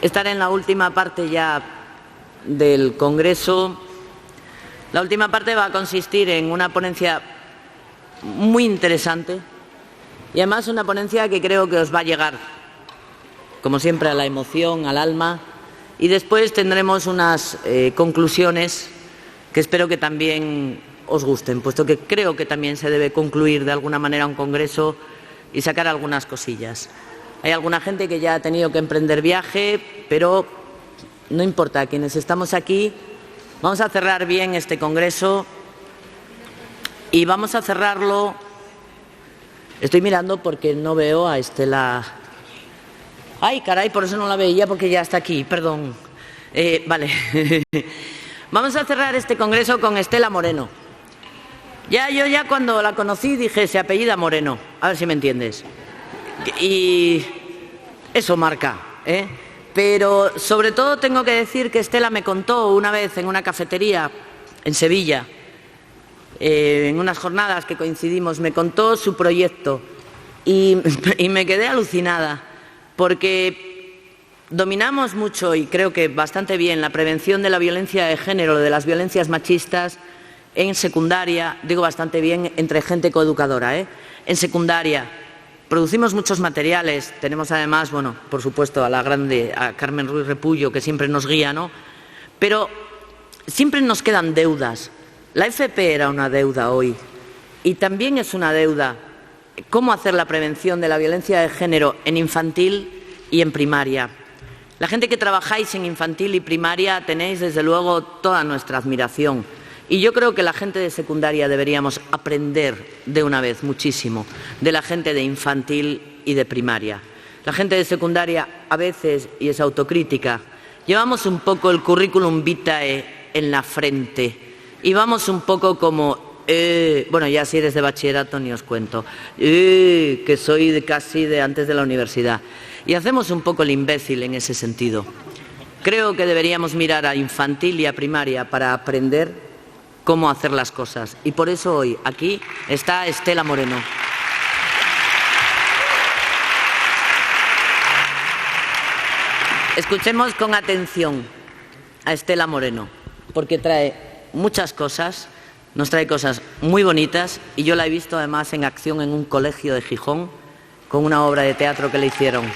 estar en la última parte ya del Congreso. La última parte va a consistir en una ponencia muy interesante y además una ponencia que creo que os va a llegar, como siempre, a la emoción, al alma, y después tendremos unas conclusiones que espero que también os gusten, puesto que creo que también se debe concluir de alguna manera un congreso y sacar algunas cosillas. Hay alguna gente que ya ha tenido que emprender viaje, pero no importa, quienes estamos aquí vamos a cerrar bien este congreso y vamos a cerrarlo. Estoy mirando porque no veo a Estela. Ay, caray, por eso no la veía, porque ya está aquí, perdón. Vale. Vamos a cerrar este congreso con Estela Moreno. Yo cuando la conocí dije, se apellida Moreno, a ver si me entiendes. Y eso marca, ¿eh? Pero sobre todo tengo que decir que Estela me contó una vez en una cafetería en Sevilla, en unas jornadas que coincidimos, me contó su proyecto y me quedé alucinada, porque dominamos mucho y creo que bastante bien la prevención de la violencia de género, de las violencias machistas en secundaria, digo bastante bien entre gente coeducadora, en secundaria. Producimos muchos materiales, tenemos además, bueno, por supuesto a la grande, a Carmen Ruiz Repullo, que siempre nos guía, ¿no? Pero siempre nos quedan deudas. La FP era una deuda hoy y también es una deuda cómo hacer la prevención de la violencia de género en infantil y en primaria. La gente que trabajáis en infantil y primaria tenéis desde luego toda nuestra admiración. Y yo creo que la gente de secundaria deberíamos aprender de una vez muchísimo de la gente de infantil y de primaria. La gente de secundaria a veces, y es autocrítica, llevamos un poco el currículum vitae en la frente y vamos un poco como, bueno, ya si eres de bachillerato ni os cuento, que soy casi de antes de la universidad. Y hacemos un poco el imbécil en ese sentido. Creo que deberíamos mirar a infantil y a primaria para aprender cómo hacer las cosas. Y por eso hoy aquí está Estela Moreno. Escuchemos con atención a Estela Moreno, porque trae muchas cosas, nos trae cosas muy bonitas y yo la he visto además en acción en un colegio de Gijón con una obra de teatro que le hicieron.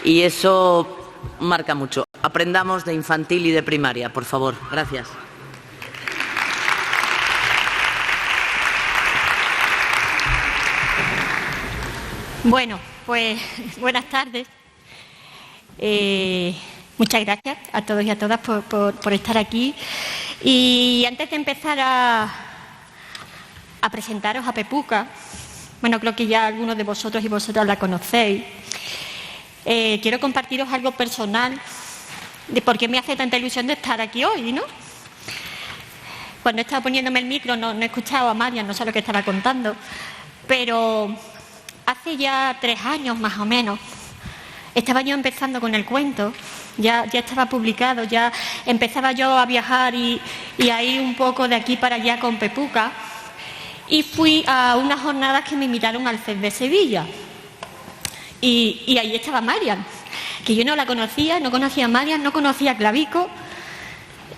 Y eso marca mucho. Aprendamos de infantil y de primaria, por favor. Gracias. Bueno, pues buenas tardes. Muchas gracias a todos y a todas por estar aquí. Y antes de empezar a presentaros a Pepuca, bueno, creo que ya algunos de vosotros y vosotras la conocéis, quiero compartiros algo personal de por qué me hace tanta ilusión de estar aquí hoy, ¿no? Cuando estaba poniéndome el micro no he escuchado a Marian, no sé lo que estaba contando, pero hace ya 3 años más o menos estaba yo empezando con el cuento, ya estaba publicado, ya empezaba yo a viajar y a ir un poco de aquí para allá con Pepuca, y fui a unas jornadas que me invitaron al CES de Sevilla y ahí estaba Marian, que yo no la conocía, no conocía a Marian, no conocía a Clavico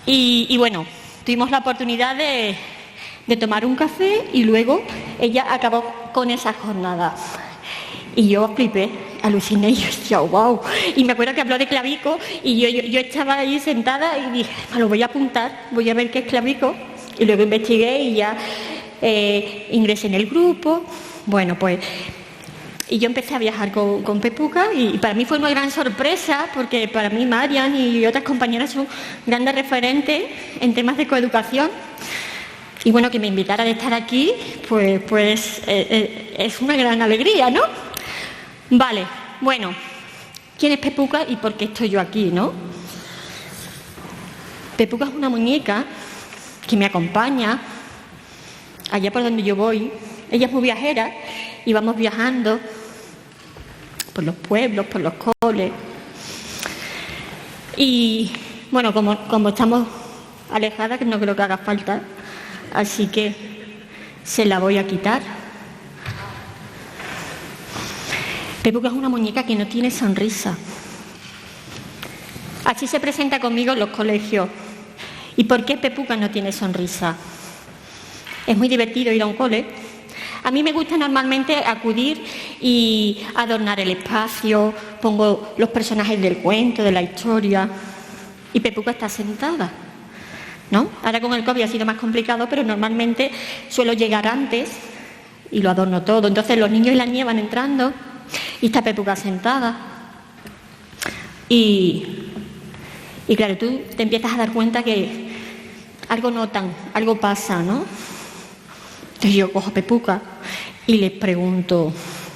y bueno, tuvimos la oportunidad de tomar un café y luego ella acabó con esa jornada. Y yo flipé, aluciné y yo decía, wow. Y me acuerdo que habló de Clavico y yo estaba ahí sentada y dije, me lo voy a apuntar, voy a ver qué es Clavico. Y luego investigué y ya ingresé en el grupo. Bueno, pues y yo empecé a viajar con Pepuca y para mí fue una gran sorpresa porque para mí Marian y otras compañeras son grandes referentes en temas de coeducación. Y bueno, que me invitara a estar aquí, pues es una gran alegría, ¿no? Vale, bueno, ¿quién es Pepuca y por qué estoy yo aquí, no? Pepuca es una muñeca que me acompaña allá por donde yo voy. Ella es muy viajera y vamos viajando por los pueblos, por los coles. Y bueno, como estamos alejadas, que no creo que haga falta, así que se la voy a quitar. Pepuca es una muñeca que no tiene sonrisa. Así se presenta conmigo en los colegios. ¿Y por qué Pepuca no tiene sonrisa? Es muy divertido ir a un cole. A mí me gusta normalmente acudir y adornar el espacio, pongo los personajes del cuento, de la historia, y Pepuca está sentada, ¿no? Ahora con el COVID ha sido más complicado, pero normalmente suelo llegar antes y lo adorno todo. Entonces los niños y las niñas van entrando y está Pepuca sentada. Y claro, tú te empiezas a dar cuenta que algo notan, algo pasa, ¿no? Entonces yo cojo a Pepuca y les pregunto,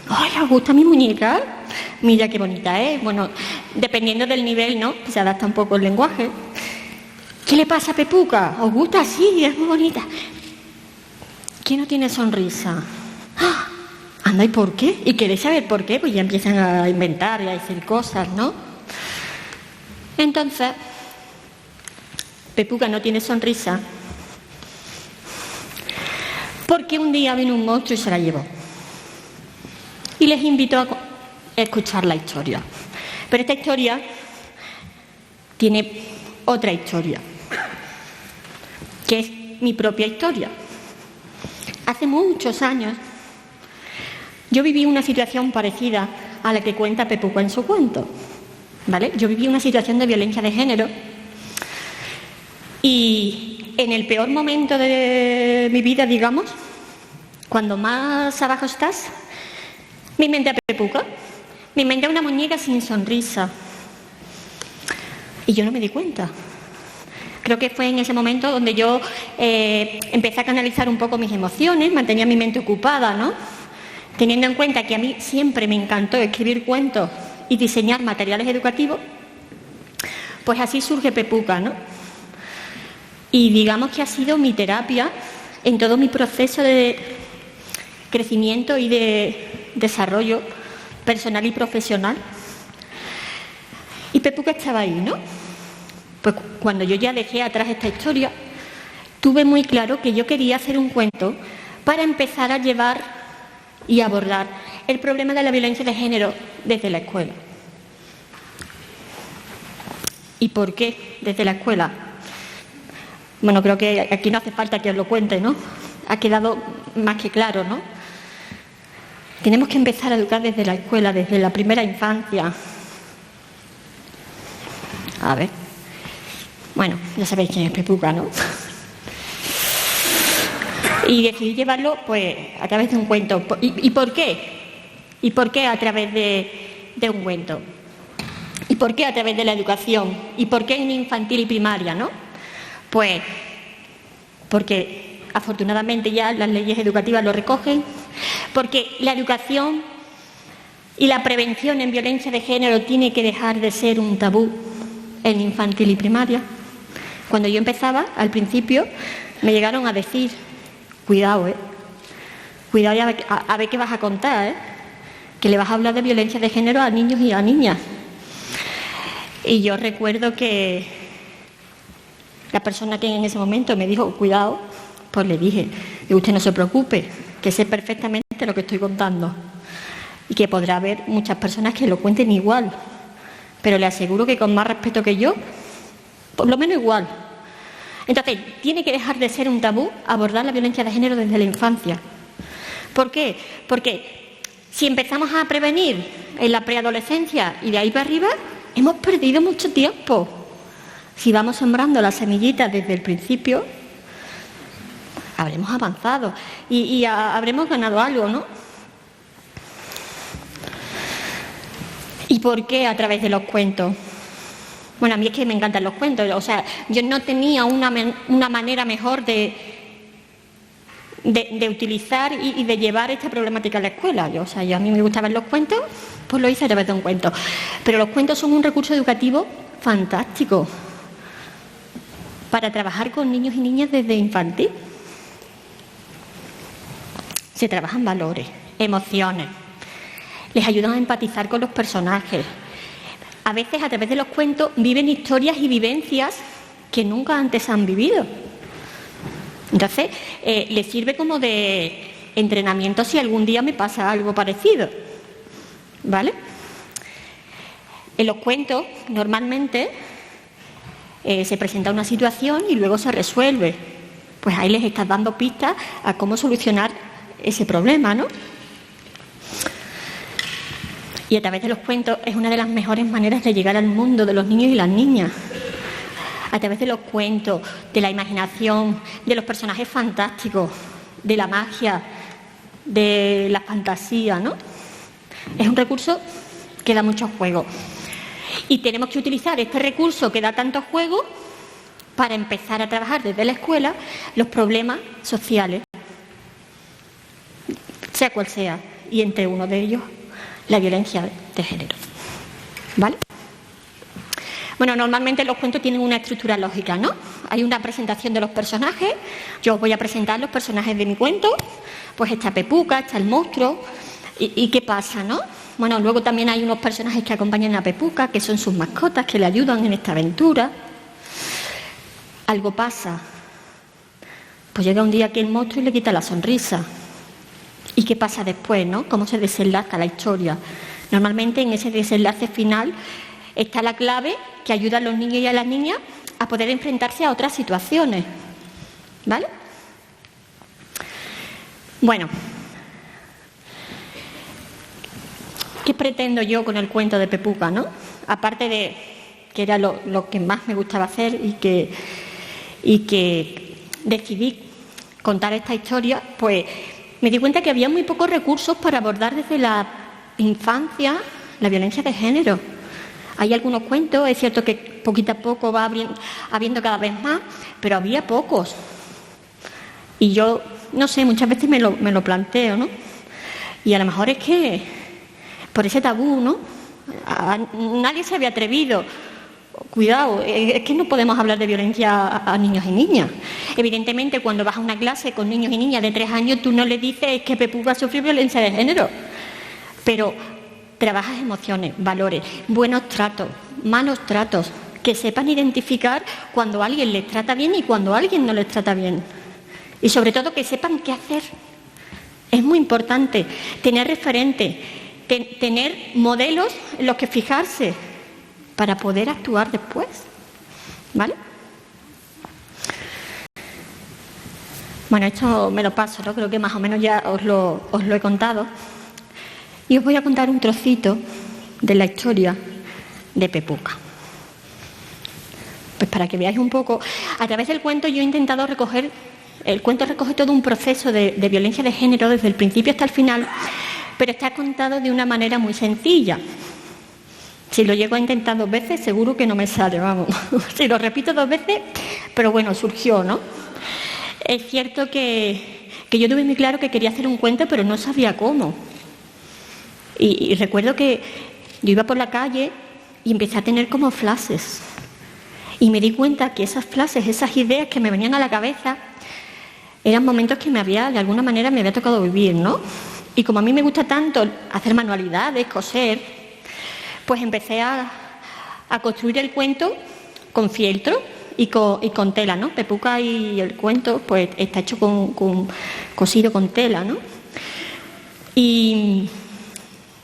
¡ay, os gusta mi muñeca! Mira qué bonita es. Bueno, dependiendo del nivel, ¿no? Se adapta un poco el lenguaje. ¿Qué le pasa a Pepuca? ¿Os gusta? Sí, es muy bonita. ¿Quién no tiene sonrisa? ¡Ah! Anda, ¿y por qué? ¿Y queréis saber por qué? Pues ya empiezan a inventar y a decir cosas, ¿no? Entonces, Pepuca no tiene sonrisa porque un día vino un monstruo y se la llevó. Y les invitó a escuchar la historia. Pero esta historia tiene otra historia, que es mi propia historia. Hace muchos años yo viví una situación parecida a la que cuenta Pepuca en su cuento, ¿vale? Yo viví una situación de violencia de género y en el peor momento de mi vida, digamos, cuando más abajo estás, me inventé a Pepuca, me inventé una muñeca sin sonrisa y yo no me di cuenta. Creo que fue en ese momento donde yo empecé a canalizar un poco mis emociones, mantenía mi mente ocupada, ¿no? Teniendo en cuenta que a mí siempre me encantó escribir cuentos y diseñar materiales educativos, pues así surge Pepuca, ¿no? Y digamos que ha sido mi terapia en todo mi proceso de crecimiento y de desarrollo personal y profesional. Y Pepuca estaba ahí, ¿no? Pues cuando yo ya dejé atrás esta historia, tuve muy claro que yo quería hacer un cuento para empezar a llevar y abordar el problema de la violencia de género desde la escuela. ¿Y por qué desde la escuela? Bueno, creo que aquí no hace falta que os lo cuente, ¿no? Ha quedado más que claro, ¿no? Tenemos que empezar a educar desde la escuela, desde la primera infancia. A ver. Bueno, ya sabéis quién es Pepuca, ¿no? Y decidí llevarlo, pues, a través de un cuento. ¿Y por qué? ¿Y por qué a través de un cuento? ¿Y por qué a través de la educación? ¿Y por qué en infantil y primaria, no? Pues porque afortunadamente ya las leyes educativas lo recogen, porque la educación y la prevención en violencia de género tiene que dejar de ser un tabú en infantil y primaria. Cuando yo empezaba, al principio, me llegaron a decir, cuidado, cuidado y a ver qué vas a contar, que le vas a hablar de violencia de género a niños y a niñas. Y yo recuerdo que la persona que en ese momento me dijo, cuidado, pues le dije, usted no se preocupe, que sé perfectamente lo que estoy contando y que podrá haber muchas personas que lo cuenten igual, pero le aseguro que con más respeto que yo, por lo menos igual. Entonces, tiene que dejar de ser un tabú abordar la violencia de género desde la infancia. ¿Por qué? Porque si empezamos a prevenir en la preadolescencia y de ahí para arriba, hemos perdido mucho tiempo. Si vamos sembrando las semillitas desde el principio, habremos avanzado y habremos ganado algo, ¿no? ¿Y por qué a través de los cuentos? Bueno, a mí es que me encantan los cuentos, o sea, yo no tenía una manera mejor de utilizar y de llevar esta problemática a la escuela. A mí me gustaban los cuentos, pues lo hice a través de un cuento. Pero los cuentos son un recurso educativo fantástico para trabajar con niños y niñas desde infantil. Se trabajan valores, emociones, les ayudan a empatizar con los personajes. A veces, a través de los cuentos, viven historias y vivencias que nunca antes han vivido. Entonces, les sirve como de entrenamiento si algún día me pasa algo parecido, ¿vale? En los cuentos, normalmente, Se presenta una situación y luego se resuelve. Pues ahí les estás dando pistas a cómo solucionar ese problema, ¿no? Y a través de los cuentos es una de las mejores maneras de llegar al mundo de los niños y las niñas. A través de los cuentos, de la imaginación, de los personajes fantásticos, de la magia, de la fantasía, ¿no? Es un recurso que da mucho juego. Y tenemos que utilizar este recurso que da tanto juego para empezar a trabajar desde la escuela los problemas sociales, sea cual sea, y entre uno de ellos la violencia de género. ¿Vale? Bueno, normalmente los cuentos tienen una estructura lógica, ¿no? Hay una presentación de los personajes. Yo os voy a presentar los personajes de mi cuento. Pues está Pepuca, está el monstruo. ¿Y qué pasa, no? Bueno, luego también hay unos personajes que acompañan a Pepuca, que son sus mascotas, que le ayudan en esta aventura. Algo pasa. Pues llega un día que el monstruo y le quita la sonrisa. ¿Y qué pasa después, no? ¿Cómo se desenlaza la historia? Normalmente en ese desenlace final está la clave que ayuda a los niños y a las niñas a poder enfrentarse a otras situaciones. ¿Vale? Bueno, ¿qué pretendo yo con el cuento de Pepuca, no? Aparte de que era lo que más me gustaba hacer y que decidí contar esta historia, pues me di cuenta que había muy pocos recursos para abordar desde la infancia la violencia de género. Hay algunos cuentos, es cierto que poquito a poco va habiendo cada vez más, pero había pocos. Y yo, no sé, muchas veces me lo planteo, ¿no? Y a lo mejor es que por ese tabú, ¿no? Nadie se había atrevido. Cuidado, es que no podemos hablar de violencia a niños y niñas. Evidentemente, cuando vas a una clase con niños y niñas de 3 años, tú no le dices que Pepuca sufre violencia de género. Pero trabajas emociones, valores, buenos tratos, malos tratos, que sepan identificar cuando alguien les trata bien y cuando alguien no les trata bien. Y sobre todo que sepan qué hacer. Es muy importante tener referentes, tener modelos en los que fijarse para poder actuar después. ¿Vale? Bueno, esto me lo paso, ¿no? Creo que más o menos ya os lo he contado. Y os voy a contar un trocito de la historia de Pepuca. Pues para que veáis un poco, a través del cuento yo he intentado recoger, el cuento recoge todo un proceso de violencia de género desde el principio hasta el final, pero está contado de una manera muy sencilla. Si lo llego a intentar 2 veces, seguro que no me sale, vamos. Si lo repito 2 veces, pero bueno, surgió, ¿no? Es cierto que yo tuve muy claro que quería hacer un cuento, pero no sabía cómo. Y recuerdo que yo iba por la calle y empecé a tener como flashes. Y me di cuenta que esas flashes, esas ideas que me venían a la cabeza, eran momentos que de alguna manera me había tocado vivir, ¿no? Y como a mí me gusta tanto hacer manualidades, coser, pues empecé a construir el cuento con fieltro y con tela, ¿no? Pepuca y el cuento pues está hecho cosido con tela, ¿no? Y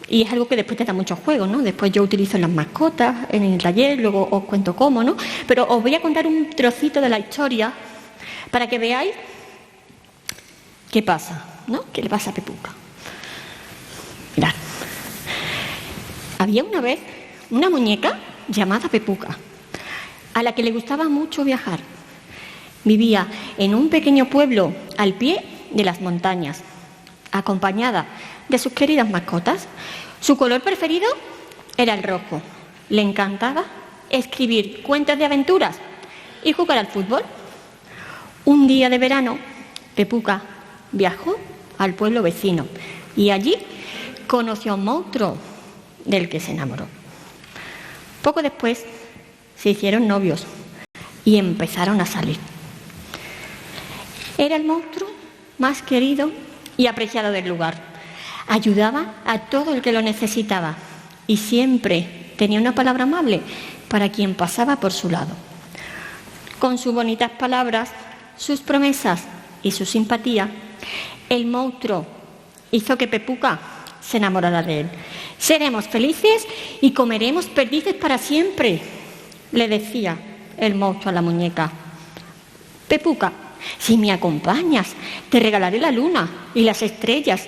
es algo que después te da mucho juego, ¿no? Después yo utilizo en las mascotas, en el taller, luego os cuento cómo, ¿no? Pero os voy a contar un trocito de la historia para que veáis qué pasa, ¿no? ¿Qué le pasa a Pepuca? Mirad. Había una vez una muñeca llamada Pepuca, a la que le gustaba mucho viajar. Vivía en un pequeño pueblo al pie de las montañas, acompañada de sus queridas mascotas. Su color preferido era el rojo. Le encantaba escribir cuentos de aventuras y jugar al fútbol. Un día de verano, Pepuca viajó al pueblo vecino y allí conoció a un monstruo del que se enamoró. Poco después se hicieron novios y empezaron a salir. Era el monstruo más querido y apreciado del lugar. Ayudaba a todo el que lo necesitaba y siempre tenía una palabra amable para quien pasaba por su lado. Con sus bonitas palabras, sus promesas y su simpatía, el monstruo hizo que Pepuca se enamorara de él. Seremos felices y comeremos perdices para siempre, le decía el monstruo a la muñeca. Pepuca, si me acompañas, te regalaré la luna y las estrellas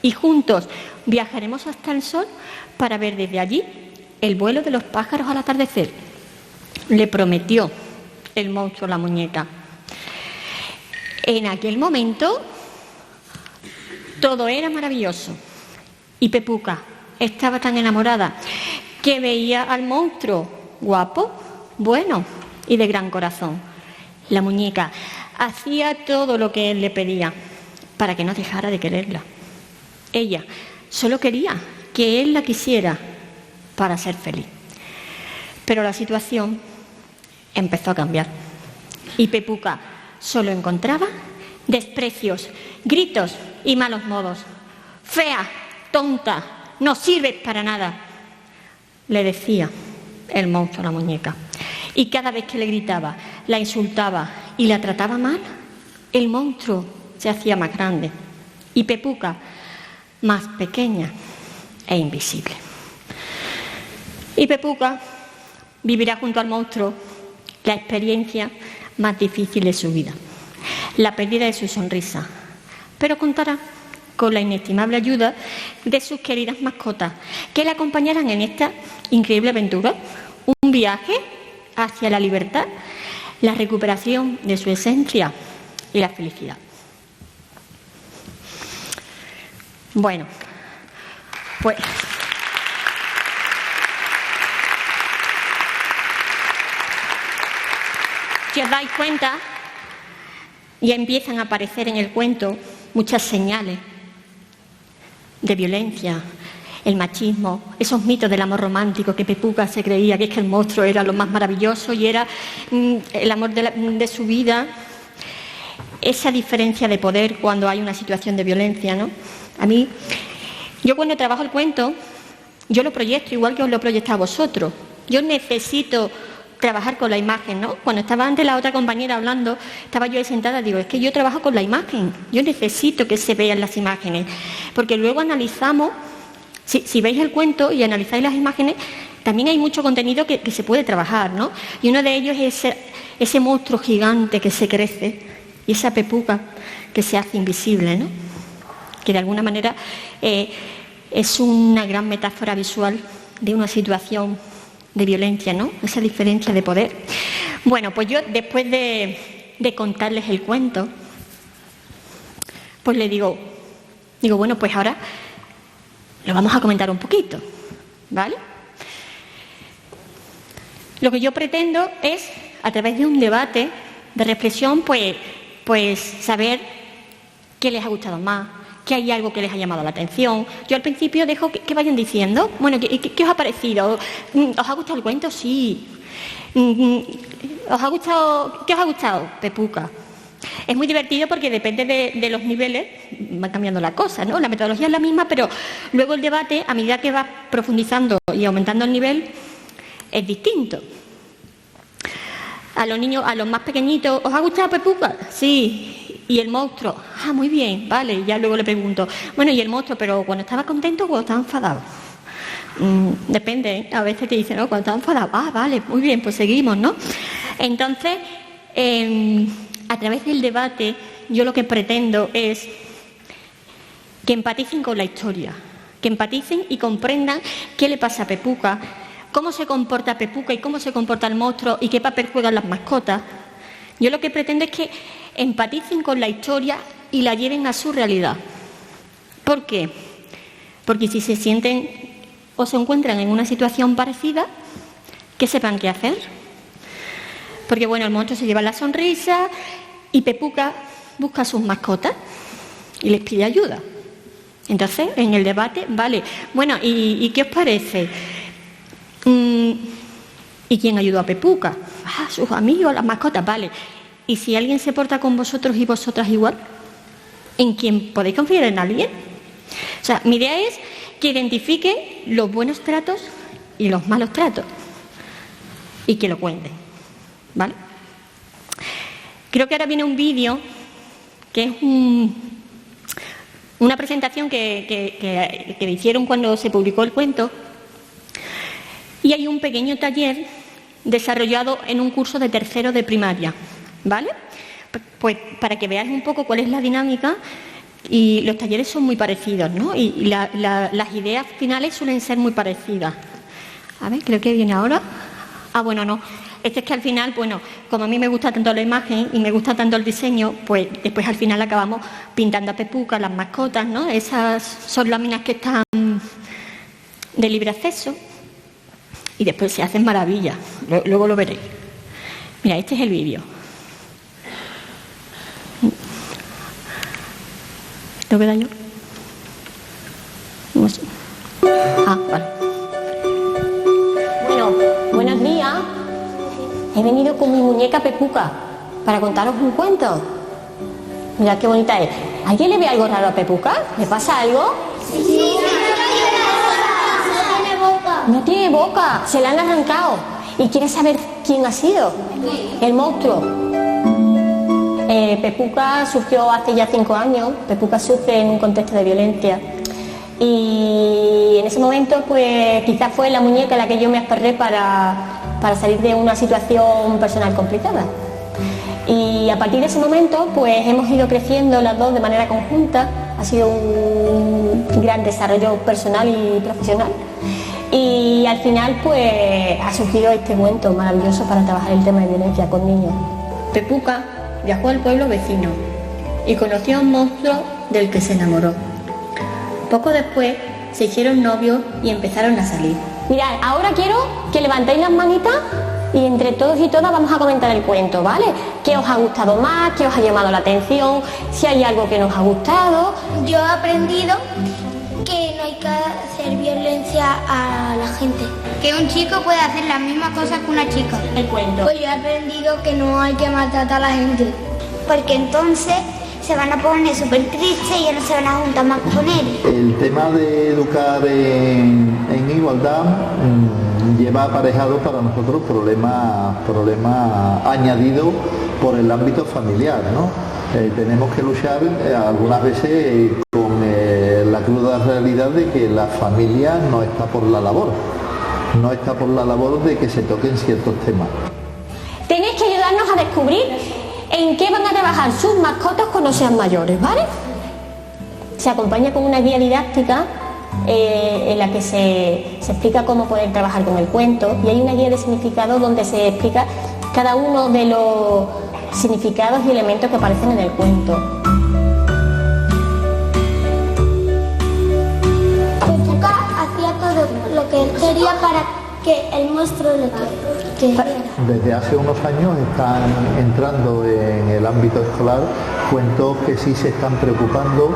y juntos viajaremos hasta el sol para ver desde allí el vuelo de los pájaros al atardecer. Le prometió el monstruo a la muñeca. En aquel momento todo era maravilloso y Pepuca estaba tan enamorada que veía al monstruo guapo, bueno y de gran corazón. La muñeca hacía todo lo que él le pedía para que no dejara de quererla. Ella solo quería que él la quisiera para ser feliz. Pero la situación empezó a cambiar y Pepuca solo encontraba desprecios, gritos y malos modos. «Fea, tonta, no sirves para nada», le decía el monstruo a la muñeca. Y cada vez que le gritaba, la insultaba y la trataba mal, el monstruo se hacía más grande y Pepuca más pequeña e invisible. Y Pepuca vivirá junto al monstruo la experiencia más difícil de su vida, la pérdida de su sonrisa, pero contará con la inestimable ayuda de sus queridas mascotas, que le acompañarán en esta increíble aventura, un viaje hacia la libertad, la recuperación de su esencia y la felicidad. Bueno, pues si os dais cuenta, ya empiezan a aparecer en el cuento muchas señales de violencia, el machismo, esos mitos del amor romántico que Pepuca se creía que es que el monstruo era lo más maravilloso y era el amor de su vida. Esa diferencia de poder cuando hay una situación de violencia, ¿no? A mí, yo cuando trabajo el cuento, yo lo proyecto igual que os lo he proyectado a vosotros. Yo necesito trabajar con la imagen, ¿no? Cuando estaba antes la otra compañera hablando, estaba yo ahí sentada, digo, es que yo trabajo con la imagen, yo necesito que se vean las imágenes, porque luego analizamos, si veis el cuento y analizáis las imágenes, también hay mucho contenido que se puede trabajar, ¿no? Y uno de ellos es ese monstruo gigante que se crece y esa Pepuca que se hace invisible, ¿no? Que de alguna manera es una gran metáfora visual de una situación de violencia, ¿no? Esa diferencia de poder. Bueno, pues yo después de contarles el cuento, pues le digo, bueno, pues ahora lo vamos a comentar un poquito, ¿vale? Lo que yo pretendo es, a través de un debate, de reflexión, pues saber qué les ha gustado más, que hay algo que les ha llamado la atención. Yo al principio dejo que vayan diciendo, bueno, ¿qué os ha parecido? ¿Os ha gustado el cuento? Sí. ¿Os ha gustado? ¿Qué os ha gustado? Pepuca. Es muy divertido porque depende de los niveles, va cambiando la cosa, ¿no? La metodología es la misma, pero luego el debate, a medida que va profundizando y aumentando el nivel, es distinto. A los niños, a los más pequeñitos, ¿os ha gustado Pepuca? Sí. ¿Y el monstruo? Ah, muy bien, vale. Y ya luego le pregunto, bueno, ¿y el monstruo? ¿Pero cuando estaba contento o cuando estaba enfadado? Depende, ¿eh? A veces te dicen, no, cuando estaba enfadado. Ah, vale, muy bien, pues seguimos, ¿no? Entonces, a través del debate, yo lo que pretendo es que empaticen con la historia, que empaticen y comprendan qué le pasa a Pepuca, cómo se comporta Pepuca y cómo se comporta el monstruo y qué papel juegan las mascotas. Yo lo que pretendo es que empaticen con la historia y la lleven a su realidad. ¿Por qué? Porque si se sienten o se encuentran en una situación parecida, que sepan qué hacer. Porque, bueno, el monstruo se lleva la sonrisa y Pepuca busca a sus mascotas y les pide ayuda. Entonces, en el debate, vale, bueno, ¿y qué os parece? ¿Y quién ayudó a Pepuca? Ah, sus amigos, las mascotas, vale. ¿Y si alguien se porta con vosotros y vosotras igual? ¿En quién podéis confiar en alguien? O sea, mi idea es que identifiquen los buenos tratos y los malos tratos y que lo cuenten, ¿vale? Creo que ahora viene un vídeo que es una presentación que hicieron cuando se publicó el cuento y hay un pequeño taller desarrollado en un curso de tercero de primaria, ¿vale? Pues para que veáis un poco cuál es la dinámica, y los talleres son muy parecidos, ¿no? Y las ideas finales suelen ser muy parecidas. A ver, creo que viene ahora. Ah, bueno, no. Es que al final, bueno, como a mí me gusta tanto la imagen y me gusta tanto el diseño, pues después al final acabamos pintando a Pepuca, las mascotas, ¿no? Esas son láminas que están de libre acceso y después se hacen maravillas. Luego lo veréis. Mira, este es el vídeo. ¿Lo queda yo? No sé. Ah, vale. Bueno, buenos días. He venido con mi muñeca Pepuca para contaros un cuento. Mirad qué bonita es. ¿Alguien le ve algo raro a Pepuca? ¿Le pasa algo? Sí, no tiene boca. No tiene boca, se la han arrancado. ¿Y quiere saber quién ha sido? El monstruo. Pepuca surgió hace ya 5 años. Pepuca sufre en un contexto de violencia. Y en ese momento, pues quizás fue la muñeca la que yo me aferré para salir de una situación personal complicada. Y a partir de ese momento, pues hemos ido creciendo las dos de manera conjunta. Ha sido un gran desarrollo personal y profesional. Y al final, pues ha surgido este cuento maravilloso para trabajar el tema de violencia con niños. Pepuca viajó al pueblo vecino y conoció a un monstruo del que se enamoró. Poco después se hicieron novios y empezaron a salir. Mirad, ahora quiero que levantéis las manitas y entre todos y todas vamos a comentar el cuento, ¿vale? ¿Qué os ha gustado más? ¿Qué os ha llamado la atención? Si hay algo que nos ha gustado. Yo he aprendido que no hay que hacer violencia a la gente. Que un chico puede hacer las mismas cosas que una chica. El cuento. Pues yo he aprendido que no hay que maltratar a la gente. Porque entonces se van a poner súper tristes y ya no se van a juntar más con él. El tema de educar en igualdad lleva aparejado para nosotros problemas añadidos por el ámbito familiar, ¿no? Tenemos que luchar algunas veces con la cruda realidad de que la familia no está por la labor de que se toquen ciertos temas. Tenéis que ayudarnos a descubrir en qué van a trabajar sus mascotas cuando sean mayores, ¿vale? Se acompaña con una guía didáctica en la que se explica cómo poder trabajar con el cuento, y hay una guía de significado donde se explica cada uno de los significados y elementos que aparecen en el cuento. Pepuca hacía todo lo que él quería para que el monstruo lo quisiera. Desde hace unos años están entrando en el ámbito escolar cuentos que sí se están preocupando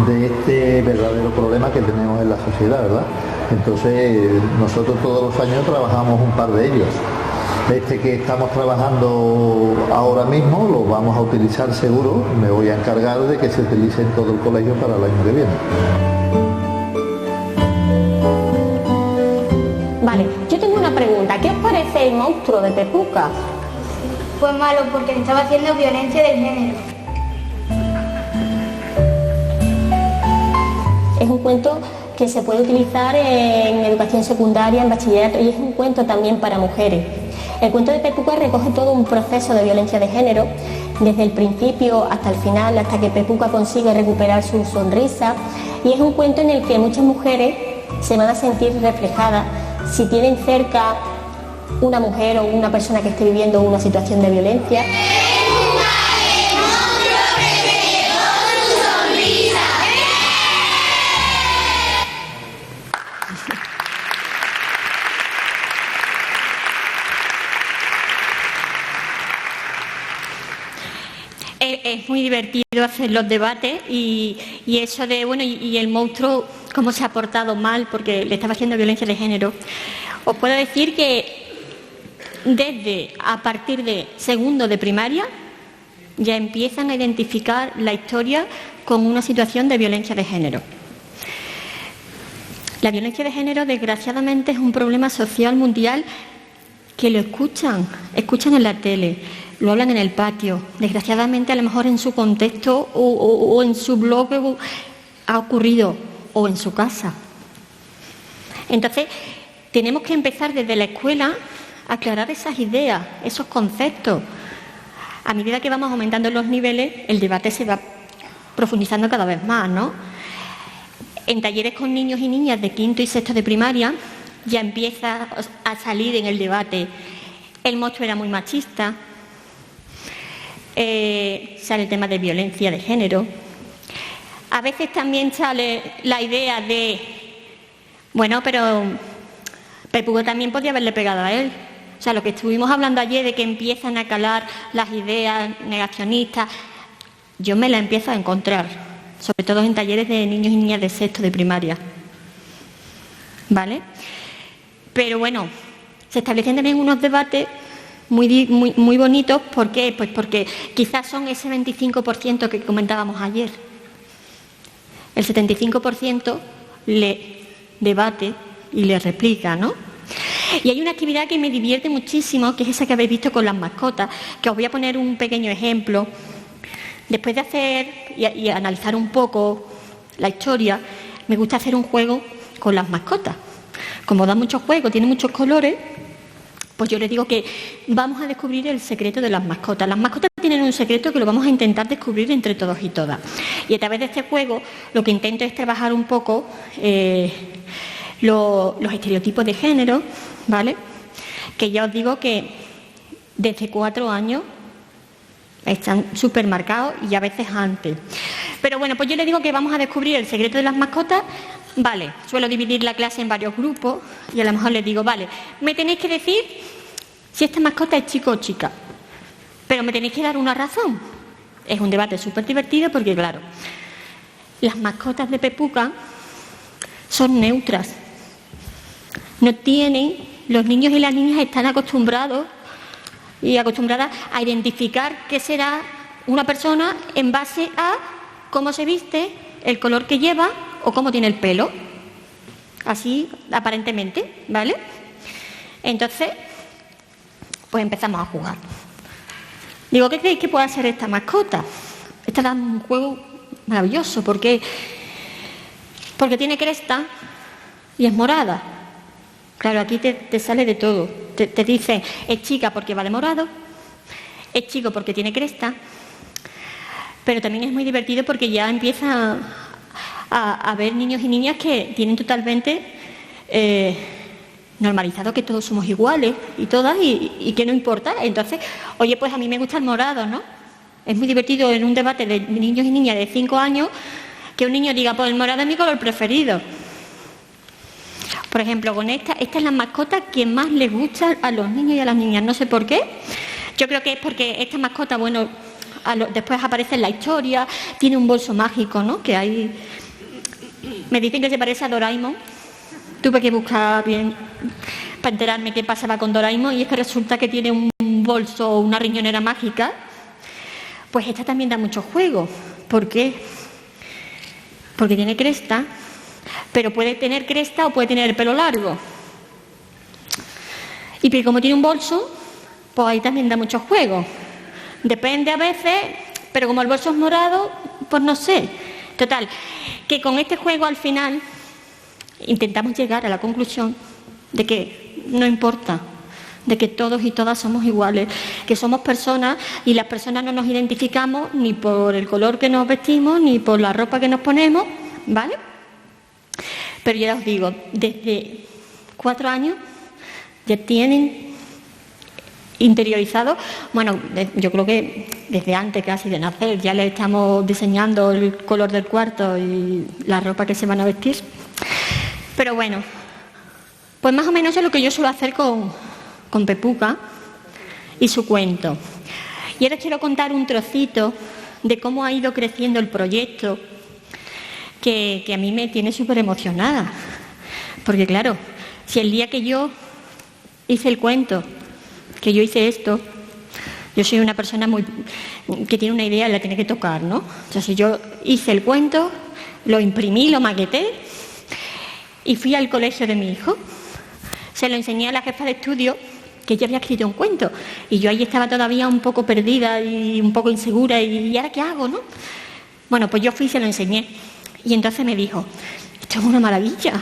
de este verdadero problema que tenemos en la sociedad, ¿verdad? Entonces nosotros todos los años trabajamos un par de ellos. Este que estamos trabajando ahora mismo lo vamos a utilizar seguro. Me voy a encargar de que se utilice en todo el colegio para el año que viene. Vale, yo tengo una pregunta. ¿Qué os parece el monstruo de Pepuca? Fue malo porque le estaba haciendo violencia de género. Es un cuento que se puede utilizar en educación secundaria, en bachillerato, y es un cuento también para mujeres. El cuento de Pepuca recoge todo un proceso de violencia de género, desde el principio hasta el final, hasta que Pepuca consigue recuperar su sonrisa, y es un cuento en el que muchas mujeres se van a sentir reflejadas si tienen cerca una mujer o una persona que esté viviendo una situación de violencia. Es muy divertido hacer los debates y eso de, bueno, y el monstruo cómo se ha portado mal porque le estaba haciendo violencia de género. Os puedo decir que a partir de segundo de primaria ya empiezan a identificar la historia con una situación de violencia de género. La violencia de género, desgraciadamente, es un problema social mundial que lo escuchan en la tele, lo hablan en el patio. Desgraciadamente, a lo mejor en su contexto o en su blog ha ocurrido, o en su casa. Entonces, tenemos que empezar desde la escuela aclarar esas ideas, esos conceptos. A medida que vamos aumentando los niveles, el debate se va profundizando cada vez más, ¿no? En talleres con niños y niñas de quinto y sexto de primaria ya empieza a salir en el debate: el monstruo era muy machista, sale el tema de violencia de género. A veces también sale la idea de, bueno, pero Pepuga también podía haberle pegado a él. O sea, lo que estuvimos hablando ayer de que empiezan a calar las ideas negacionistas, yo me las empiezo a encontrar, sobre todo en talleres de niños y niñas de sexto de primaria. ¿Vale? Pero bueno, se establecen también unos debates muy bonitos. ¿Por qué? Pues porque quizás son ese 25% que comentábamos ayer. El 75% le debate y le replica, ¿no? Y hay una actividad que me divierte muchísimo, que es esa que habéis visto con las mascotas, que os voy a poner un pequeño ejemplo. Después de hacer y analizar un poco la historia, me gusta hacer un juego con las mascotas. Como da mucho juego, tiene muchos colores, pues yo les digo que vamos a descubrir el secreto de las mascotas. Las mascotas tienen un secreto que lo vamos a intentar descubrir entre todos y todas. Y a través de este juego lo que intento es trabajar un poco los estereotipos de género, ¿vale? Que ya os digo que desde 4 años están súper marcados y a veces antes. Pero bueno, pues yo les digo que vamos a descubrir el secreto de las mascotas. Vale, suelo dividir la clase en varios grupos y a lo mejor les digo, vale, me tenéis que decir si esta mascota es chico o chica, pero me tenéis que dar una razón. Es un debate súper divertido porque, claro, las mascotas de Pepuga son neutras. No tienen, los niños y las niñas están acostumbradas a identificar qué será una persona en base a cómo se viste, el color que lleva o cómo tiene el pelo. Así, aparentemente, ¿vale? Entonces, pues empezamos a jugar. Digo, ¿qué creéis que puede ser esta mascota? Este es un juego maravilloso, porque tiene cresta y es morada. Claro, aquí te sale de todo. Te dice, es chica porque va de morado, es chico porque tiene cresta, pero también es muy divertido porque ya empieza a ver niños y niñas que tienen totalmente normalizado que todos somos iguales y todas y que no importa. Entonces, oye, pues a mí me gusta el morado, ¿no? Es muy divertido en un debate de niños y niñas de 5 años que un niño diga, pues el morado es mi color preferido. Por ejemplo, con esta es la mascota que más les gusta a los niños y a las niñas. No sé por qué. Yo creo que es porque esta mascota, bueno, después aparece en la historia, tiene un bolso mágico, ¿no? Que hay... Me dicen que se parece a Doraemon. Tuve que buscar bien para enterarme qué pasaba con Doraemon y es que resulta que tiene un bolso o una riñonera mágica. Pues esta también da mucho juego. ¿Por qué? Porque tiene cresta, pero puede tener cresta o puede tener el pelo largo. Y como tiene un bolso, pues ahí también da mucho juego. Depende a veces, pero como el bolso es morado, pues no sé. Total, que con este juego al final intentamos llegar a la conclusión de que no importa, de que todos y todas somos iguales, que somos personas y las personas no nos identificamos ni por el color que nos vestimos ni por la ropa que nos ponemos, ¿vale? Pero ya os digo, desde 4 años ya tienen interiorizado, bueno, yo creo que desde antes casi de nacer ya les estamos diseñando el color del cuarto y la ropa que se van a vestir. Pero bueno, pues más o menos es lo que yo suelo hacer con Pepuga y su cuento. Y ahora quiero contar un trocito de cómo ha ido creciendo el proyecto que a mí me tiene súper emocionada. Porque claro, si el día que yo hice el cuento, que yo hice esto, yo soy una persona que tiene una idea y la tiene que tocar, ¿no? Entonces yo hice el cuento, lo imprimí, lo maqueté y fui al colegio de mi hijo. Se lo enseñé a la jefa de estudio que yo había escrito un cuento y yo ahí estaba todavía un poco perdida y un poco insegura y ¿ahora qué hago, no? Bueno, pues yo fui y se lo enseñé y entonces me dijo, esto es una maravilla,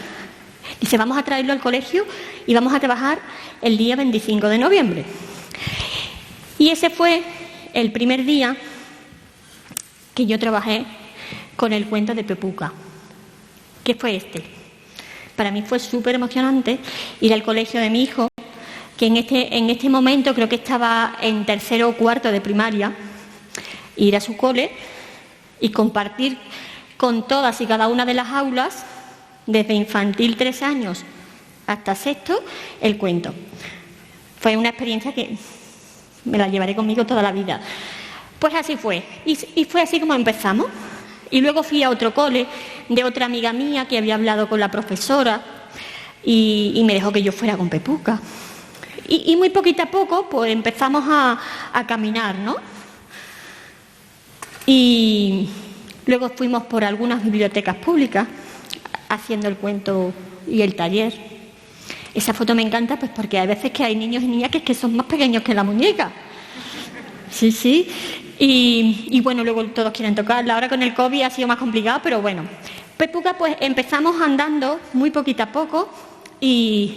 Dice, vamos a traerlo al colegio y vamos a trabajar el día 25 de noviembre. Y ese fue el primer día que yo trabajé con el cuento de Pepuca. ¿Qué fue este? Para mí fue súper emocionante ir al colegio de mi hijo, que en este momento creo que estaba en tercero o cuarto de primaria, ir a su cole y compartir con todas y cada una de las aulas, desde infantil 3 años hasta sexto, el cuento. Fue una experiencia que me la llevaré conmigo toda la vida. Pues así fue, y fue así como empezamos. Y luego fui a otro cole de otra amiga mía que había hablado con la profesora y me dejó que yo fuera con Pepuca. Y muy poquito a poco pues empezamos a caminar, ¿no? Y luego fuimos por algunas bibliotecas públicas haciendo el cuento y el taller. Esa foto me encanta pues porque hay veces que hay niños y niñas que son más pequeños que la muñeca. Sí, sí. Y bueno, luego todos quieren tocarla. Ahora con el COVID ha sido más complicado, pero bueno. Pepuca pues empezamos andando muy poquito a poco y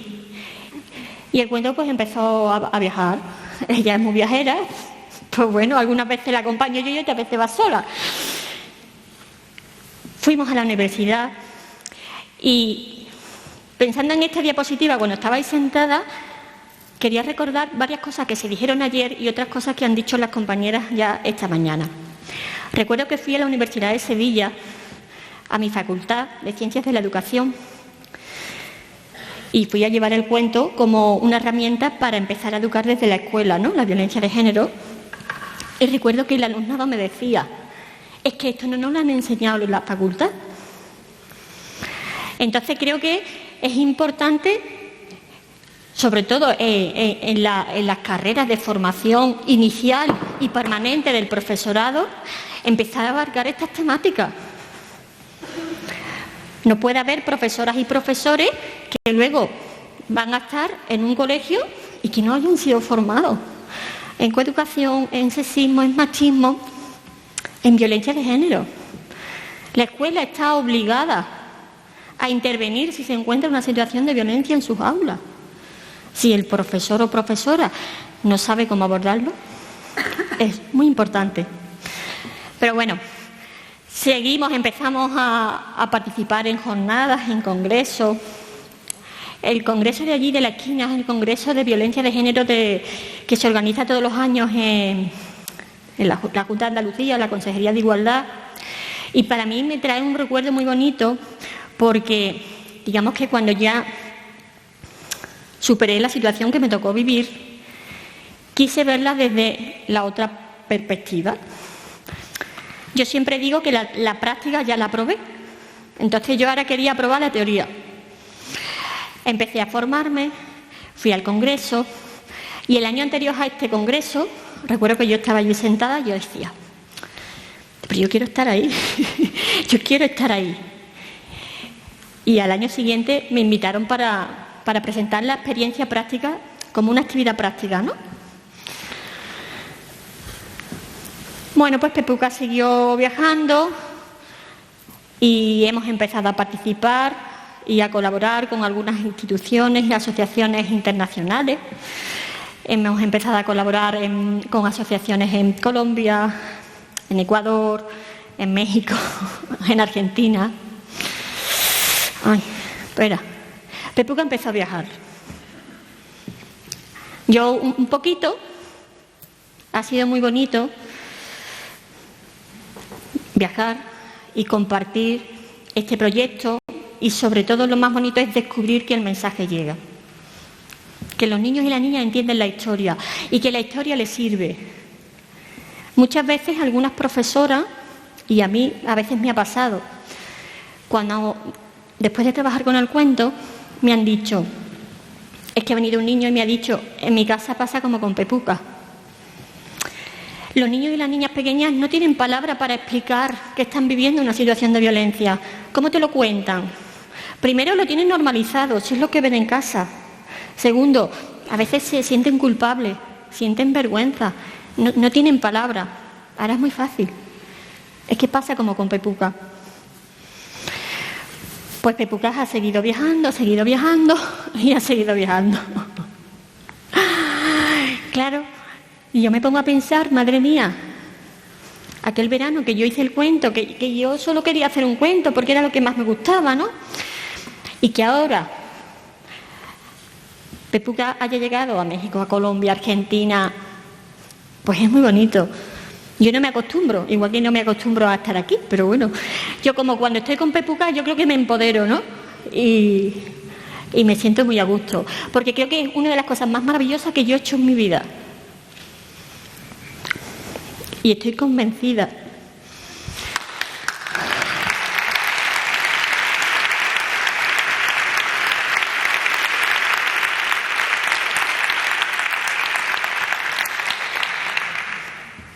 el cuento pues empezó a viajar. Ella es muy viajera. Pues bueno, algunas veces la acompaño yo y otras veces va sola. Fuimos a la universidad y pensando en esta diapositiva cuando estabais sentada, quería recordar varias cosas que se dijeron ayer y otras cosas que han dicho las compañeras ya esta mañana. Recuerdo que fui a la Universidad de Sevilla, a mi facultad de Ciencias de la Educación, y fui a llevar el cuento como una herramienta para empezar a educar desde la escuela, ¿no? La violencia de género. Y recuerdo que el alumnado me decía, es que esto no nos lo han enseñado en la facultad. Entonces creo que es importante, sobre todo en las carreras de formación inicial y permanente del profesorado, empezar a abarcar estas temáticas. No puede haber profesoras y profesores que luego van a estar en un colegio y que no hayan sido formados en coeducación, en sexismo, en machismo, en violencia de género. La escuela está obligada a intervenir si se encuentra una situación de violencia en sus aulas. Si el profesor o profesora no sabe cómo abordarlo, es muy importante. Pero bueno, empezamos a participar en jornadas, en congresos. El congreso de allí, de la esquina, es el congreso de violencia de género que se organiza todos los años en la Junta de Andalucía, la Consejería de Igualdad. Y para mí me trae un recuerdo muy bonito porque, digamos que cuando ya superé la situación que me tocó vivir, quise verla desde la otra perspectiva. Yo siempre digo que la práctica ya la probé, entonces yo ahora quería probar la teoría. Empecé a formarme, fui al congreso y el año anterior a este congreso, recuerdo que yo estaba allí sentada y yo decía, pero yo quiero estar ahí, yo quiero estar ahí. Y al año siguiente me invitaron para presentar la experiencia práctica como una actividad práctica, ¿no? Bueno, pues Pepuca siguió viajando y hemos empezado a participar y a colaborar con algunas instituciones y asociaciones internacionales. Hemos empezado a colaborar con asociaciones en Colombia, en Ecuador, en México, en Argentina. Ay, espera. Pepuca empezó a viajar. Yo un poquito, ha sido muy bonito viajar y compartir este proyecto y sobre todo lo más bonito es descubrir que el mensaje llega. Que los niños y las niñas entienden la historia y que la historia les sirve. Muchas veces algunas profesoras, y a mí a veces me ha pasado, cuando después de trabajar con el cuento, me han dicho, es que ha venido un niño y me ha dicho, en mi casa pasa como con Pepuca. Los niños y las niñas pequeñas no tienen palabra para explicar que están viviendo una situación de violencia. ¿Cómo te lo cuentan? Primero, lo tienen normalizado, si es lo que ven en casa. Segundo, a veces se sienten culpables, sienten vergüenza, no tienen palabra. Ahora es muy fácil. Es que pasa como con Pepuca. Pues Pepuca ha seguido viajando y ha seguido viajando. Claro, y yo me pongo a pensar, madre mía, aquel verano que yo hice el cuento, que yo solo quería hacer un cuento porque era lo que más me gustaba, ¿no? Y que ahora Pepuca haya llegado a México, a Colombia, a Argentina, pues es muy bonito. Yo no me acostumbro, igual que no me acostumbro a estar aquí, pero bueno, yo como cuando estoy con Pepuca yo creo que me empodero, ¿no? Y me siento muy a gusto, porque creo que es una de las cosas más maravillosas que yo he hecho en mi vida. Y estoy convencida.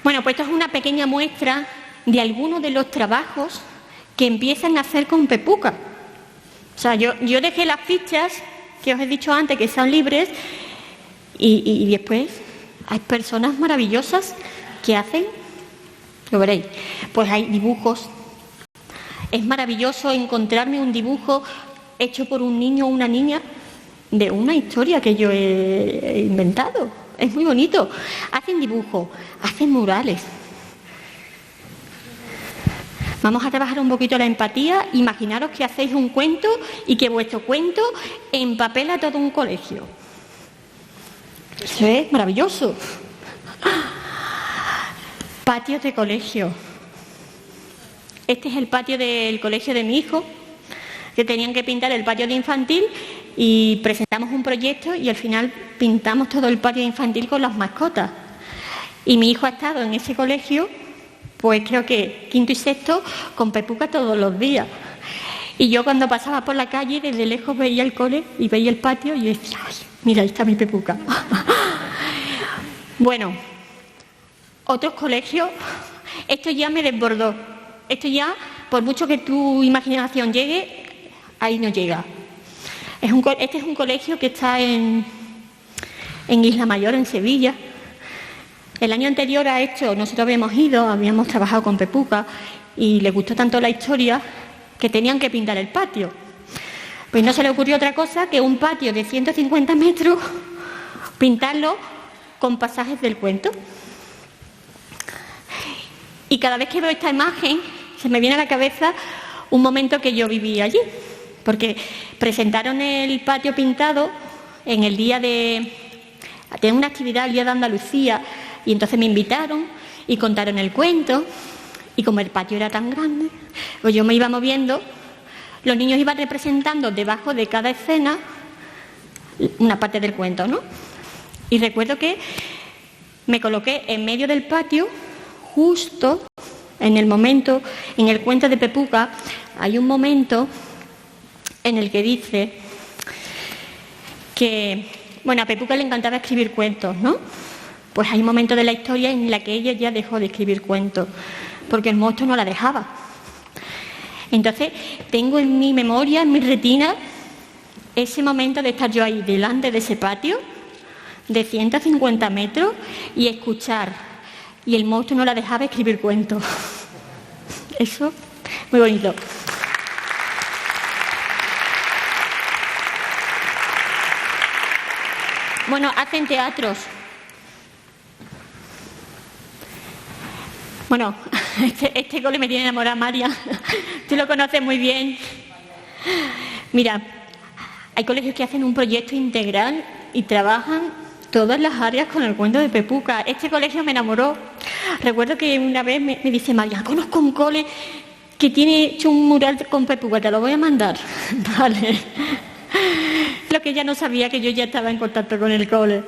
Bueno, pues esto es una pequeña muestra de algunos de los trabajos que empiezan a hacer con Pepuca. O sea, yo dejé las fichas que os he dicho antes, que son libres, y después hay personas maravillosas que hacen, lo veréis, pues hay dibujos. Es maravilloso encontrarme un dibujo hecho por un niño o una niña de una historia que yo he inventado. Es muy bonito. Hacen dibujos, hacen murales. Vamos a trabajar un poquito la empatía. Imaginaros que hacéis un cuento y que vuestro cuento empapela todo un colegio. Eso es maravilloso. Patios de colegio. Este es el patio del colegio de mi hijo, que tenían que pintar el patio de infantil y presentamos un proyecto y al final pintamos todo el patio infantil con las mascotas. Y mi hijo ha estado en ese colegio, pues creo que quinto y sexto, con Pepuca todos los días. Y yo cuando pasaba por la calle, desde lejos veía el cole y veía el patio y decía, ay, mira, ahí está mi Pepuca. Bueno, otros colegios, esto ya me desbordó. Esto ya, por mucho que tu imaginación llegue, ahí no llega. Este es un colegio que está en Isla Mayor, en Sevilla. El año anterior a esto nosotros habíamos trabajado con Pepuca y le gustó tanto la historia que tenían que pintar el patio. Pues no se le ocurrió otra cosa que un patio de 150 metros, pintarlo con pasajes del cuento. Y cada vez que veo esta imagen, se me viene a la cabeza un momento que yo viví allí. Porque presentaron el patio pintado en el día de una actividad, el Día de Andalucía, y entonces me invitaron y contaron el cuento, y como el patio era tan grande, pues yo me iba moviendo, los niños iban representando debajo de cada escena una parte del cuento, ¿no? Y recuerdo que me coloqué en medio del patio, justo en el momento, en el cuento de Pepuca, hay un momento en el que dice que, bueno, a Pepuca le encantaba escribir cuentos, ¿no? Pues hay un momento de la historia en la que ella ya dejó de escribir cuentos, porque el monstruo no la dejaba. Entonces, tengo en mi memoria, en mi retina, ese momento de estar yo ahí delante de ese patio de 150 metros y escuchar, y el monstruo no la dejaba escribir cuentos. Eso, muy bonito. Bueno, hacen teatros. Bueno, este cole me tiene enamorada, María. Tú lo conoces muy bien. Mira, hay colegios que hacen un proyecto integral y trabajan todas las áreas con el cuento de Pepuca. Este colegio me enamoró. Recuerdo que una vez me dice María, conozco un cole que tiene hecho un mural con Pepuca, te lo voy a mandar. Vale. Lo que ella no sabía, que yo ya estaba en contacto con el cole.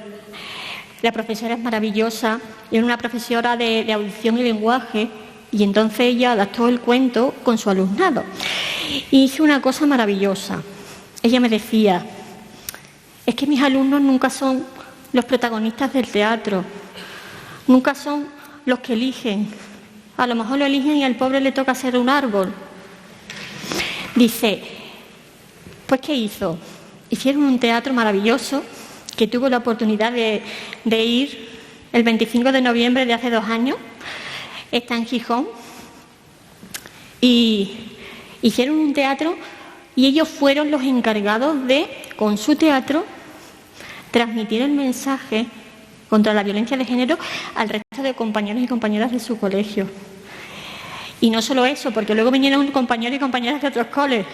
La profesora es maravillosa, era una profesora de audición y lenguaje, y entonces ella adaptó el cuento con su alumnado. Y hizo una cosa maravillosa. Ella me decía, es que mis alumnos nunca son los protagonistas del teatro, nunca son los que eligen. A lo mejor lo eligen y al pobre le toca ser un árbol. Dice, pues ¿qué hizo? Hicieron un teatro maravilloso que tuvo la oportunidad de ir el 25 de noviembre de hace 2 años. Está en Gijón. Y hicieron un teatro y ellos fueron los encargados de, con su teatro, transmitir el mensaje contra la violencia de género al resto de compañeros y compañeras de su colegio. Y no solo eso, porque luego vinieron compañeros y compañeras de otros coles.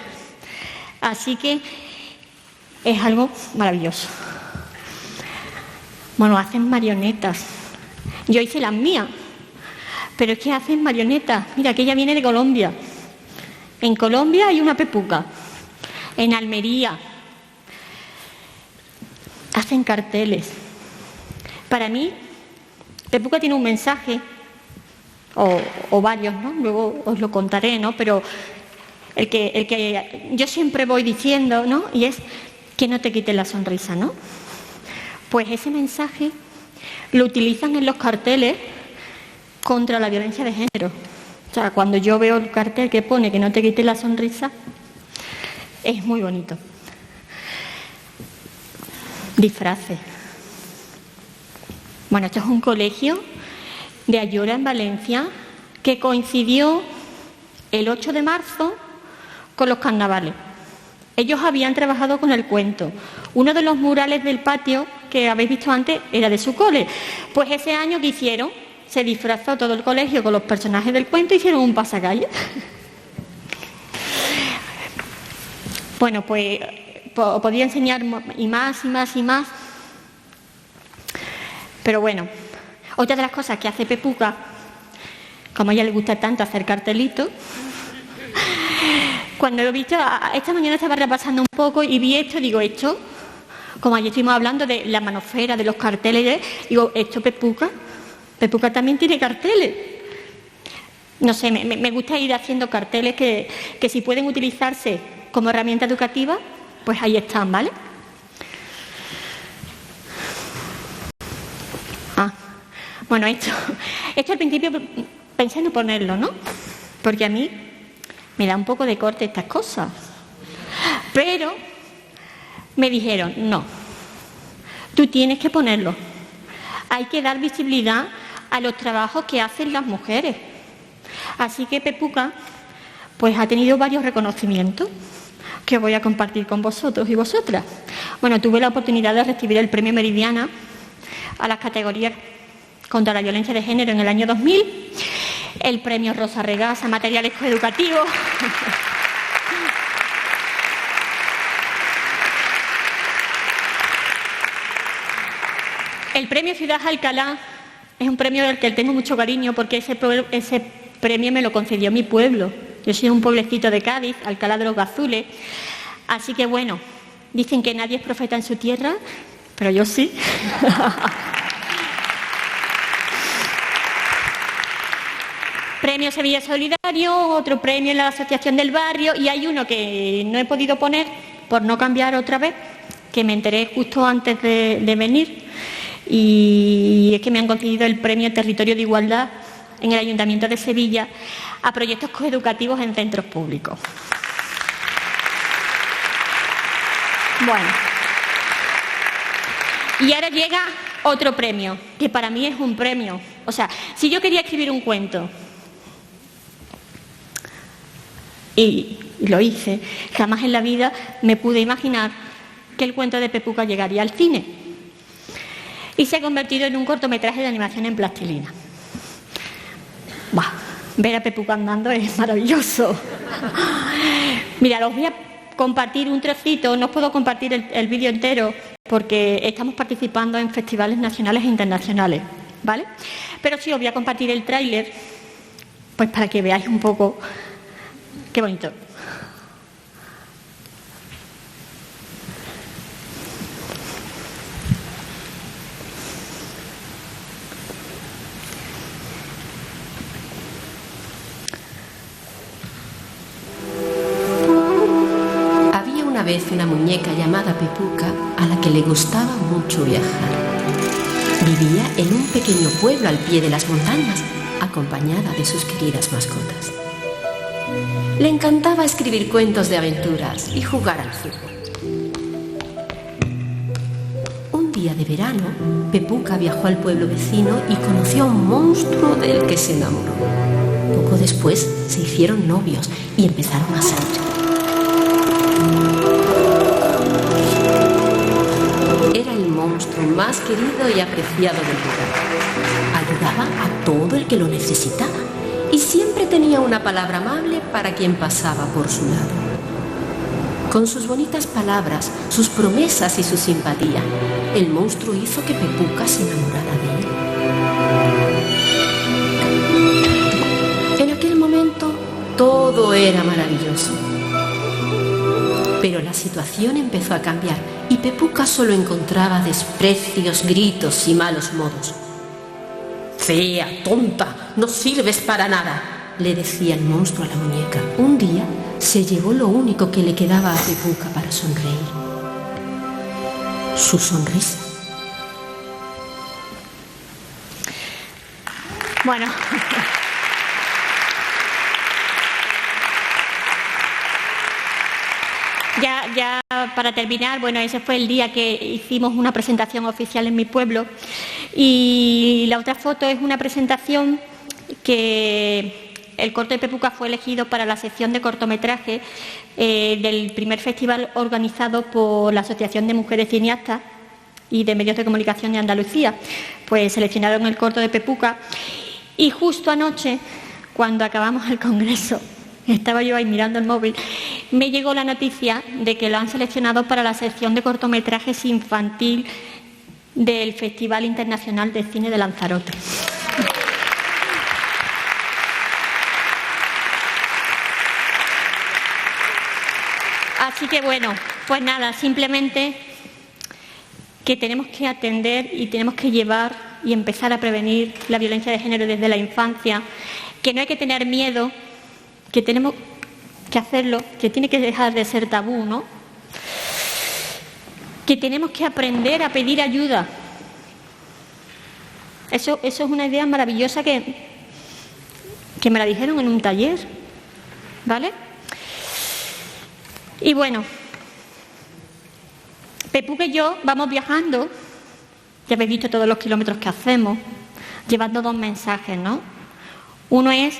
Así que es algo maravilloso. Bueno, hacen marionetas. Yo hice las mías, pero es que hacen marionetas. Mira, aquella viene de Colombia. En Colombia hay una pepuca. En Almería. Hacen carteles. Para mí, pepuca tiene un mensaje, o varios, ¿no? Luego os lo contaré, ¿no? Pero el que yo siempre voy diciendo, ¿no? Y es que no te quites la sonrisa, ¿no? Pues ese mensaje lo utilizan en los carteles contra la violencia de género. O sea, cuando yo veo el cartel que pone que no te quites la sonrisa, es muy bonito. Disfraces. Bueno, esto es un colegio de Ayora, en Valencia, que coincidió el 8 de marzo con los carnavales. Ellos habían trabajado con el cuento. Uno de los murales del patio que habéis visto antes era de su cole. Pues ese año, ¿qué hicieron? Se disfrazó todo el colegio con los personajes del cuento y hicieron un pasacalle. Bueno, pues podía enseñar y más y más y más. Pero bueno, otra de las cosas que hace Pepuca, como a ella le gusta tanto hacer cartelitos, cuando lo he visto, esta mañana estaba repasando un poco y vi esto, digo, esto, como ayer estuvimos hablando de la manofera, de los carteles, digo, esto Pepuca también tiene carteles. No sé, me gusta ir haciendo carteles que si pueden utilizarse como herramienta educativa, pues ahí están, ¿vale? Bueno, esto al principio pensé no ponerlo, ¿no? Porque a mí me da un poco de corte estas cosas. Pero me dijeron, no, tú tienes que ponerlo. Hay que dar visibilidad a los trabajos que hacen las mujeres. Así que Pepuca, pues ha tenido varios reconocimientos que voy a compartir con vosotros y vosotras. Bueno, tuve la oportunidad de recibir el premio Meridiana a las categorías contra la violencia de género en el año 2000, el premio Rosa Regás a materiales coeducativos. El premio Ciudad Alcalá es un premio del que tengo mucho cariño porque ese premio me lo concedió mi pueblo. Yo soy de un pueblecito de Cádiz, Alcalá de los Gazules. Así que bueno, dicen que nadie es profeta en su tierra, pero yo sí. Premio Sevilla Solidario, otro premio en la Asociación del Barrio y hay uno que no he podido poner por no cambiar otra vez, que me enteré justo antes de venir y es que me han concedido el premio Territorio de Igualdad en el Ayuntamiento de Sevilla a proyectos coeducativos en centros públicos. Bueno, y ahora llega otro premio, que para mí es un premio. O sea, si yo quería escribir un cuento y lo hice, jamás en la vida me pude imaginar que el cuento de Pepuca llegaría al cine. Y se ha convertido en un cortometraje de animación en plastilina. Bah, ver a Pepuca andando es maravilloso. Mira, os voy a compartir un trocito, no os puedo compartir el vídeo entero porque estamos participando en festivales nacionales e internacionales, ¿vale? Pero sí os voy a compartir el tráiler, pues para que veáis un poco. Qué bonito. Había una vez una muñeca llamada Pepuca a la que le gustaba mucho viajar. Vivía en un pequeño pueblo al pie de las montañas, acompañada de sus queridas mascotas. Le encantaba escribir cuentos de aventuras y jugar al fútbol. Un día de verano, Pepuca viajó al pueblo vecino y conoció a un monstruo del que se enamoró. Poco después se hicieron novios y empezaron a salir. Era el monstruo más querido y apreciado del lugar. Ayudaba a todo el que lo necesitaba y siempre tenía una palabra amable para quien pasaba por su lado. Con sus bonitas palabras, sus promesas y su simpatía, el monstruo hizo que Pepuca se enamorara de él. En aquel momento, todo era maravilloso. Pero la situación empezó a cambiar y Pepuca solo encontraba desprecios, gritos y malos modos. «Fea, tonta, no sirves para nada», le decía el monstruo a la muñeca. Un día se llevó lo único que le quedaba a Pepuca para sonreír: su sonrisa. Bueno, ya para terminar, bueno, ese fue el día que hicimos una presentación oficial en mi pueblo, y la otra foto es una presentación que el corto de Pepuca fue elegido para la sección de cortometraje del primer festival organizado por la Asociación de Mujeres Cineastas y de Medios de Comunicación de Andalucía. Pues seleccionaron el corto de Pepuca y justo anoche, cuando acabamos el congreso, estaba yo ahí mirando el móvil, me llegó la noticia de que lo han seleccionado para la sección de cortometrajes infantil del Festival Internacional de Cine de Lanzarote. Así que bueno, pues nada, simplemente que tenemos que atender y tenemos que llevar y empezar a prevenir la violencia de género desde la infancia, que no hay que tener miedo, que tenemos que hacerlo, que tiene que dejar de ser tabú, ¿no? Que tenemos que aprender a pedir ayuda. Eso es una idea maravillosa que me la dijeron en un taller, ¿vale? Y bueno, Pepuca y yo vamos viajando, ya habéis visto todos los kilómetros que hacemos, llevando dos mensajes, ¿no? Uno es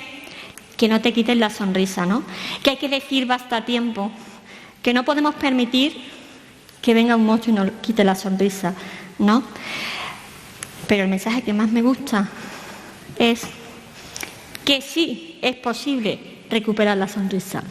que no te quiten la sonrisa, ¿no? Que hay que decir basta a tiempo, que no podemos permitir que venga un monstruo y nos quite la sonrisa, ¿no? Pero el mensaje que más me gusta es que sí es posible recuperar la sonrisa.